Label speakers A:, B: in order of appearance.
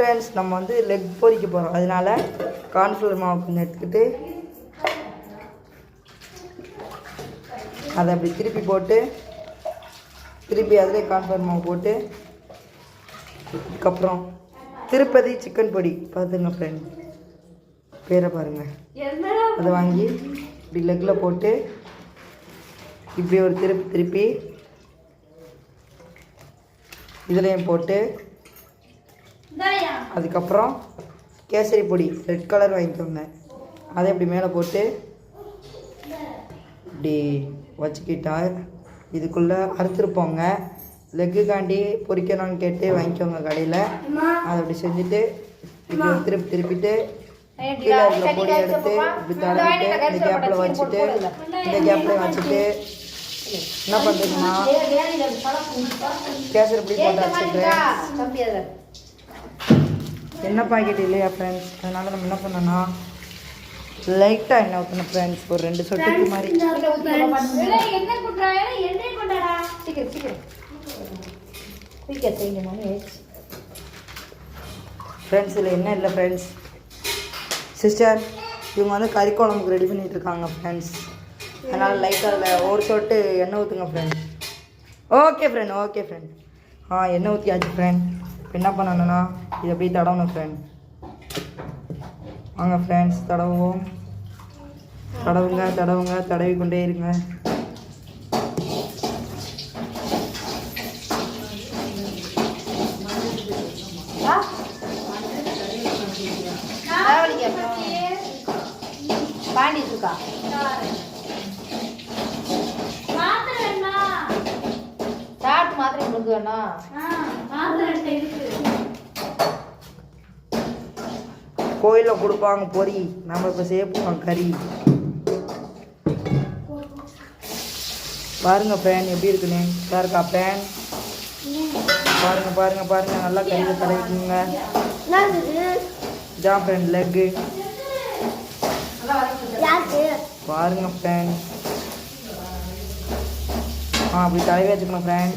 A: Friends, நம்ம வந்து leg பொரிக்க போகிறோம். அதனால கார்ன்ஃப்ளவர் மாவு கொஞ்சம் எடுத்துக்கிட்டு அதை அப்படி திருப்பி போட்டு திருப்பி அதிலே கார்ன்ஃப்ளவர் மாவு போட்டு அதுக்கப்புறம் திருப்பதி சிக்கன் பொடி பார்த்துங்க ஃப்ரெண்ட், பேரை பாருங்கள். அதை வாங்கி இப்படி லெக்கில் போட்டு இப்படி ஒரு திருப்பி இதுலேயும் போட்டு அதுக்கப்புறம் கேசரி பொடி ரெட் கலர் வாங்கிக்கோங்க. அதை இப்படி மேலே போட்டு இப்படி வச்சுக்கிட்டா இதுக்குள்ளே அறுத்துருப்போங்க. லெக்குக்காண்டி பொரிக்கணும்னு கேட்டு வாங்கிக்கோங்க கடையில். அதை அப்படி செஞ்சுட்டு இப்படி திருப்பிட்டு கீழே இருக்கிற பொடி எடுத்து இப்படி தடவிட்டு இந்த கேப்பில் வச்சுட்டு இந்த கேப்பில் வச்சுட்டு என்ன பண்ணுறீங்கன்னா கேசரி பொடி போட்டு வச்சுக்கிறேன். எண்ணெய் பாக்கெட் இல்லையா ஃப்ரெண்ட்ஸ், அதனால் நம்ம என்ன பண்ணோன்னா லைட்டாக எண்ணெய் ஊற்றணும் ஃப்ரெண்ட்ஸ், ஒரு 2 சொட்டுக்கு மாதிரி. ஃப்ரெண்ட்ஸ் இதில் என்ன இல்லை ஃப்ரெண்ட்ஸ், சிஸ்டர் இவங்க வந்து கறி குழம்புக்கு ரெடி பண்ணிகிட்டு இருக்காங்க ஃப்ரெண்ட்ஸ். அதனால் லைட்டாக அதில் ஒரு சொட்டு எண்ணெய் ஊற்றுங்க ஃப்ரெண்ட். Okay friend. எண்ணெய் ஊற்றியாச்சு ஃப்ரெண்ட். இப்போ என்ன பண்ணணுன்னா இதை அப்படியே தடவணும் ஃப்ரெண்ட். வாங்க ஃப்ரெண்ட்ஸ் தடவுவோம். தடவி கொண்டே இருங்க. மாத்திரை கொடுக்க வேணாம். கோயிலில் கொடுப்பாங்க பொரி, நம்ம இப்போ சேர்ப்போம் கறி. பாருங்க பேன் எப்படி இருக்குன்னு, இருக்கா பேன் பாருங்க நல்லா கறியில் தடவிக்குங்க. இதான் ஃப்ரெண்ட் லெக்கு பாருங்க ஃப்ரெண்ட். அப்படி தடவி வச்சுக்கணும் ஃப்ரெண்ட்.